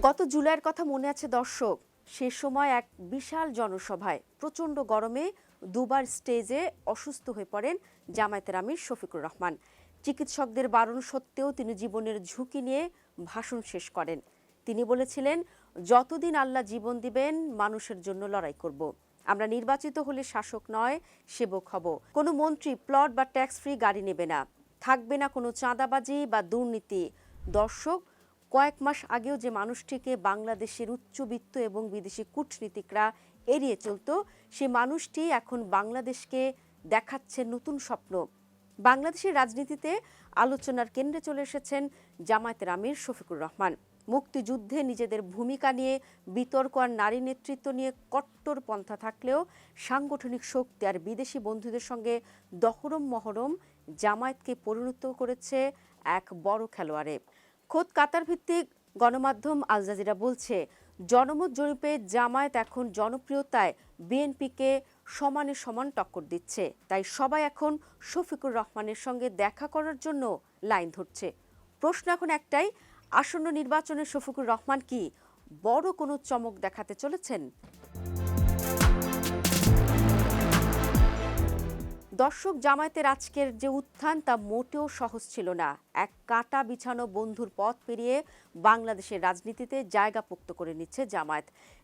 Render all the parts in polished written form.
গত জুলাইয়ের কথা মনে আছে দর্শক, সে সময় এক বিশাল জনসভায় প্রচণ্ড গরমে দুবার স্টেজে অসুস্থ হয়ে পড়েন জামায়াতের আমির শফিকুর রহমান। চিকিৎসকদের বারণ সত্ত্বেও তিনি জীবনের ঝুঁকি নিয়ে ভাষণ শেষ করেন। তিনি বলেছিলেন, যতদিন আল্লাহ জীবন দিবেন মানুষের জন্য লড়াই করব। আমরা নির্বাচিত হলে শাসক নয়, সেবক হব। কোনো মন্ত্রী প্লট বা ট্যাক্স ফ্রি গাড়ি নেবে না, থাকবে না কোনো চাঁদাবাজি বা দুর্নীতি। দর্শক, কয়েক মাস আগেও যে মানুষটিকে বাংলাদেশের উচ্চবিত্ত এবং বিদেশি কূটনীতিকরা এড়িয়ে চলত, সে মানুষটি এখন বাংলাদেশকে দেখাচ্ছে নতুন স্বপ্ন। বাংলাদেশের রাজনীতিতে আলোচনার কেন্দ্রে চলে এসেছেন জামায়াতের আমির শফিকুর রহমান। মুক্তিযুদ্ধে নিজেদের ভূমিকা নিয়ে বিতর্ক আর নারী নেতৃত্ব নিয়ে কট্টর পন্থা থাকলেও সাংগঠনিক শক্তি আর বিদেশি বন্ধুদের সঙ্গে দহরম মহরম জামায়াতকে পরিণত করেছে এক বড় খেলোয়াড়ে। খোদ কাতার ভিত্তিক গণমাধ্যম আল জাজিরা বলছে, জনমত জরিপে জামায়াত এখন জনপ্রিয়তায় বিএনপিকে সমানে সমান টক্কর দিচ্ছে। তাই সবাই এখন শফিকুর রহমানের সঙ্গে দেখা করার জন্য লাইন ধরছে। প্রশ্ন এখন একটাই, আসন্ন নির্বাচনে শফিকুর রহমান কি বড় কোনো চমক দেখাতে চলেছেন? দর্শক, জামায়াতের আজকের যে উত্থান তা মোটেও সহজ ছিল না। এক কাটা বিছানো বন্ধুর পথ পেরিয়ে বাংলাদেশের রাজনীতিতে জায়গা পোক্ত করে নিচ্ছে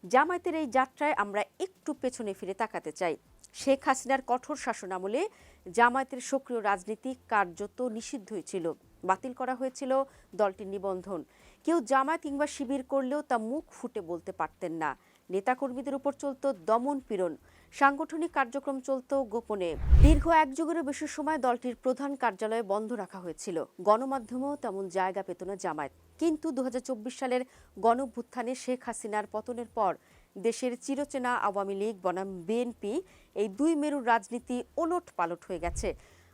জামায়াতের এই যাত্রায় আমরা একটু পেছনে ফিরে তাকাতে চাই। শেখ হাসিনার কঠোর শাসনামলে জামায়াতের সক্রিয় রাজনীতি কার্যত নিষিদ্ধ হয়েছিল, বাতিল করা হয়েছিল দলটির নিবন্ধন। কেউ জামায়াত কিংবা শিবির করলেও তা মুখ ফুটে বলতে পারতেন না। নেতাকর্মীদের উপর চলত দমন পীড়ন, সাংগঠনিক কার্যক্রম চলত গোপনে। দীর্ঘ এক যুগেরও বেশি সময় দলটির প্রধান কার্যালয়ে বন্ধ রাখা হয়েছিল। গণমাধ্যমেও তেমন জায়গা পেত না জামায়াত। কিন্তু ২০২৪ সালের গণঅভ্যুত্থানে শেখ হাসিনার পতনের পর দেশের চিরচেনা আওয়ামী লীগ বনাম বিএনপি, এই দুই মেরুর রাজনীতি ওলট পালট হয়ে গেছে।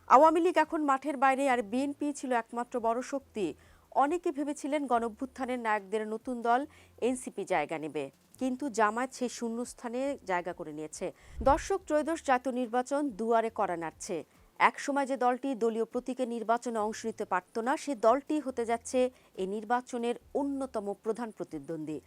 আওয়ামী লীগ এখন মাঠের বাইরে আর বিএনপি ছিল একমাত্র বড় শক্তি। অনেকে ভেবেছিলেন গণঅভ্যুত্থানের নায়কদের নতুন দল এনসিপি জায়গা নেবে, কিন্তু জামায়াত সেই শূন্যস্থানে জায়গা করে নিয়েছে। দর্শক, ত্রয়োদশ জাতীয় নির্বাচন দুয়ারে কড়া নাড়ছে। এক সময় যে দলটি দলীয় প্রতীকে নির্বাচনে অংশ নিতে পারত না, সে দলটি হতে যাচ্ছে এই নির্বাচনের অন্যতম প্রধান প্রতিদ্বন্দ্বী।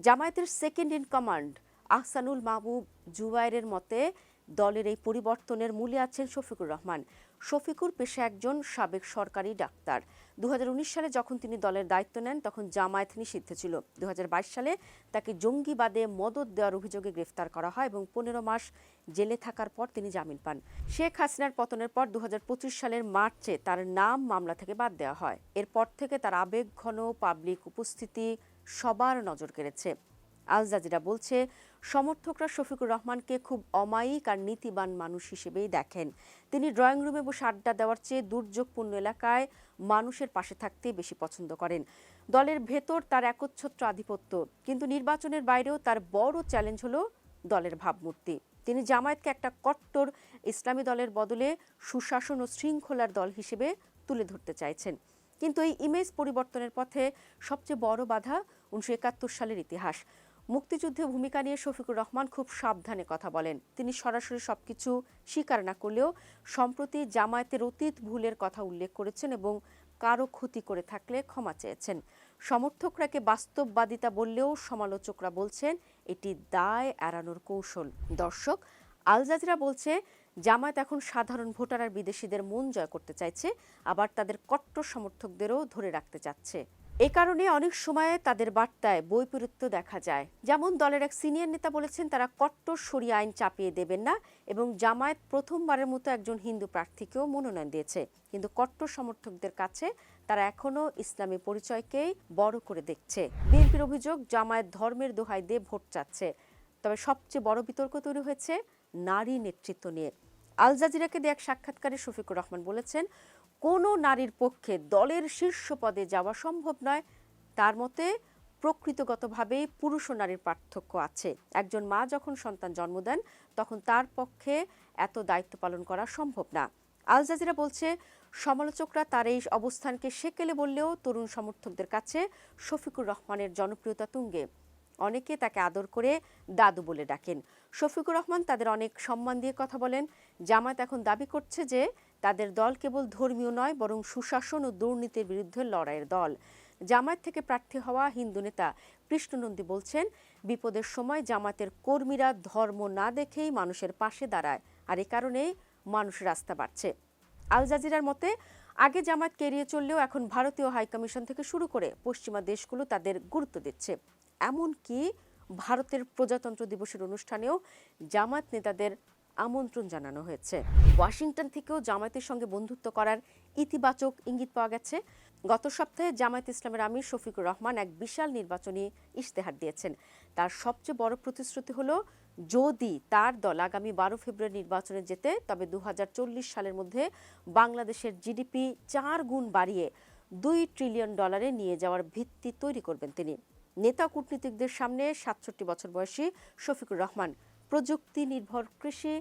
জামায়াতের সেকেন্ড ইন কমান্ড আহসানুল মাহবুব জুবায়েরের মতে দলের এই পরিবর্তনের মূলে আছেন শফিকুর রহমান। শফিকুর পেশা একজন সাবেক সরকারি ডাক্তার। ২০১৯ সালে যখন তিনি দলের দায়িত্ব নেন তখন জামায়াত নিষিদ্ধ ছিল। ২০২২ সালে তাকে জঙ্গিবাদে মদদ দেওয়ার অভিযোগে গ্রেফতার করা হয় এবং ১৫ মাস জেলে থাকার পর তিনি জামিন পান। শেখ হাসিনার পতনের পর ২০২৫ সালের মার্চে তার নাম মামলা থেকে বাদ দেওয়া হয়। এরপর থেকে তার আবেগঘন পাবলিক উপস্থিতি সবার নজর কেড়েছে। আল জাজিরা বলছে, সমর্থকরা শফিকুর রহমানকে খুব অমায়িক আর নীতিবান মানুষ হিসেবেই দেখেন। তিনি ড্রয়িং রুমে বসে আড্ডা দেওয়ার চেয়ে দুর্যোগপূর্ণ এলাকায় মানুষের পাশে থাকতে বেশি পছন্দ করেন। দলের ভেতর তার একচ্ছত্র আধিপত্য, কিন্তু নির্বাচনের বাইরেও তার বড় চ্যালেঞ্জ হলো দলের ভাবমূর্তি। তিনি জামায়াতকে একটা কট্টর ইসলামী দলের বদলে সুশাসন ও শৃঙ্খলার দল হিসেবে তুলে ধরতে চাইছেন। কিন্তু এই ইমেজ পরিবর্তনের পথে সবচেয়ে বড় বাধা ১৯৭১ সালের ইতিহাস। মুক্তিযুদ্ধে ভূমিকা নিয়ে শফিকুর রহমান খুব সাবধানে কথা বলেন। তিনি সরাসরি সবকিছু স্বীকার না করলেও সম্প্রতি জামায়াতের অতীত ভুলের কথা উল্লেখ করেছেন এবং কারো ক্ষতি করে থাকলে ক্ষমা চেয়েছেন। সমর্থকরাকে বাস্তববাদিতা বললেও সমালোচকরা বলছেন এটি দায় এড়ানোর কৌশল। দর্শক, আল জাজিরা বলছে, জামায়াত এখন সাধারণ ভোটার আর বিদেশিদের মন জয় করতে চাইছে, আবার তাদের কট্টর সমর্থকদেরও ধরে রাখতে চাচ্ছে। এ কারণে অনেক সময় তাদের বার্তায় বৈপরীত্য দেখা যায়। যেমন দলের এক সিনিয়র নেতা বলেছেন তারা কট্টর শরিয়া আইন চাপিয়ে দেবেন না এবং জামায়াত প্রথমবারের মতো একজন হিন্দু প্রার্থীকেও মনোনয়ন দিয়েছে। কিন্তু কট্টর সমর্থকদের কাছে তারা এখনও ইসলামী পরিচয়কেই বড় করে দেখছে। বিএনপির অভিযোগ, জামায়াত ধর্মের দোহাই দিয়ে ভোট চাচ্ছে। তবে সবচেয়ে বড় বিতর্ক তৈরি হয়েছে নারী নেতৃত্ব নিয়ে। আল জাজিরাকে দেয়া এক সাক্ষাৎকারে শফিকুর রহমান বলেছেন, কোনো নারীর পক্ষে দলের শীর্ষ পদে যাওয়া সম্ভব নয়। তার মতে প্রকৃতিগতভাবে পুরুষ ও নারীর পার্থক্য আছে। একজন মা যখন সন্তান জন্ম দেন তখন তার পক্ষে এত দায়িত্ব পালন করা সম্ভব না। আল জাজিরা বলছে, সমালোচকরা তার এই অবস্থানকে সেকেলে বললেও তরুণ সমর্থকদের কাছে শফিকুর রহমানের জনপ্রিয়তা তুঙ্গে। অনেকে তাকে আদর করে দাদু বলে ডাকেন। শফিকুর রহমান তাদের অনেক সম্মান দিয়ে কথা বলেন। জামায়াত এখন দাবি করছে যে তাদের দল কেবল ধর্মীয় নয়, বরং সুশাসন ও দুর্নীতির বিরুদ্ধে লড়াইয়ের দল। জামায়াত থেকে প্রার্থী হওয়া হিন্দু নেতা কৃষ্ণ নন্দী বলছেন, বিপদের সময় জামায়াতের কর্মীরা ধর্ম না দেখেই মানুষের পাশে দাঁড়ায়, আর এ কারণেই মানুষ রাস্তা বাড়ছে। আল জাজিরার মতে, আগে জামায়াতকে এড়িয়ে চললেও এখন ভারতীয় হাইকমিশন থেকে শুরু করে পশ্চিমা দেশগুলো তাদের গুরুত্ব দিচ্ছে। এমনকি ভারতের প্রজাতন্ত্র দিবসের অনুষ্ঠানেও জামায়াত নেতাদের আমন্ত্রণ জানানো হয়েছে। ওয়াশিংটন থেকেও জামায়াতের সঙ্গে বন্ধুত্ব করার ইতিবাচক ইঙ্গিত পাওয়া গেছে। গত সপ্তাহে জামায়াত ইসলামের আমির শফিকুর রহমান এক বিশাল নির্বাচনী ইশতেহার দিয়েছেন। তার সবচেয়ে বড় প্রতিশ্রুতি হলো, যদি তার দল আগামী 12 ফেব্রুয়ারি নির্বাচনে জেতে, তবে 2040 সালের মধ্যে বাংলাদেশের জিডিপি 4 গুণ বাড়িয়ে $2 ট্রিলিয়ন নিয়ে যাওয়ার ভিত্তি তৈরি করবেন তিনি। নেতা কূটনীতিকদের সামনে 67 বছর বয়সী শফিকুর রহমান প্রযুক্তি নির্ভর কৃষি,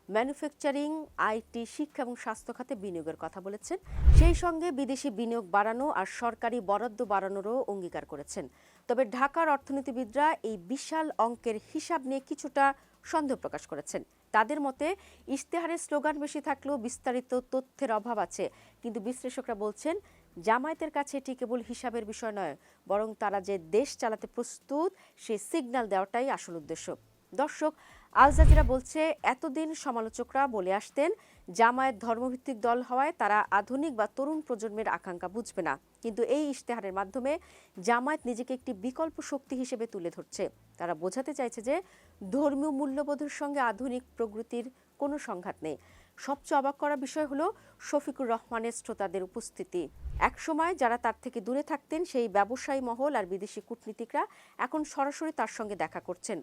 ম্যানুফ্যাকচারিং, আইটি, শিক্ষা এবং স্বাস্থ্য খাতে বিনিয়োগের কথা বলেছেন। সেই সঙ্গে বিদেশি বিনিয়োগ বাড়ানো আর সরকারি বরাদ্দ বাড়ানোরও অঙ্গীকার করেছেন। তবে ঢাকার অর্থনীতিবিদরা এই বিশাল অঙ্কের হিসাব নিয়ে কিছুটা সন্দেহ প্রকাশ করেছেন। তাদের মতে, ইশতেহারের স্লোগান বেশি থাকলেও বিস্তারিত তথ্যের অভাব আছে। কিন্তু বিশ্লেষকরা বলছেন, জামায়াতের কাছে এটি কেবল হিসাবের বিষয় নয়, বরং তারা যে দেশ চালাতে প্রস্তুত সেই সিগন্যাল দেওয়াটাই আসল উদ্দেশ্য। দর্শক, আল জাজিরা বলছে, এতদিন সমালোচকরা বলে আসতেন জামায়াত ধর্মভিত্তিক দল হওয়ায় তারা আধুনিক বা তরুণ প্রজন্মের আকাঙ্ক্ষা বুঝবে না। কিন্তু এই ইশতেহারের মাধ্যমে জামায়াত নিজেকে একটি বিকল্প শক্তি হিসেবে তুলে ধরছে। তারা বোঝাতে চাইছে যে ধর্মীয় মূল্যবোধের সঙ্গে আধুনিক প্রগতির কোনো সংঘাত নেই। সবচেয়ে অবাক করা বিষয় হলো শফিকুর রহমানের শ্রোতাদের উপস্থিতি। একসময় যারা তার থেকে দূরে থাকতেন, সেই ব্যবসায়ী মহল আর বিদেশি কূটনীতিকরা এখন সরাসরি তার সঙ্গে দেখা করছেন।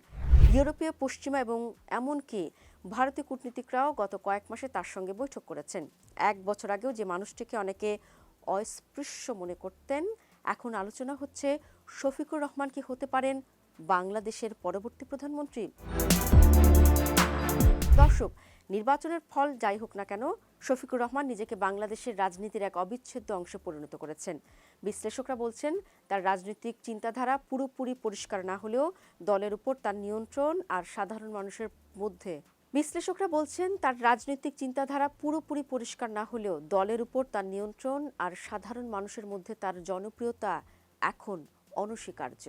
ইউরোপীয়, পশ্চিমা এবং এমনকি ভারতীয় কূটনীতিকরাও গত কয়েক মাসে তার সঙ্গে বৈঠক করেছেন। 1 বছর আগেও যে মানুষটিকে অনেকে অস্পৃশ্য মনে করতেন, এখন আলোচনা হচ্ছে শফিকুর রহমান কি হতে পারেন বাংলাদেশের পরবর্তী প্রধানমন্ত্রী। দর্শক, নির্বাচনের ফল যাই হোক না কেন, শফিকুর রহমান নিজেকে বাংলাদেশের রাজনীতির এক অবিচ্ছেদ্য অংশে পরিণত করেছেন। বিশ্লেষকরা বলছেন, তার রাজনৈতিক চিন্তাধারা পুরোপুরি পরিষ্কার না হলেও দলের উপর তার নিয়ন্ত্রণ আর সাধারণ মানুষের মধ্যে তার জনপ্রিয়তা এখন অনস্বীকার্য।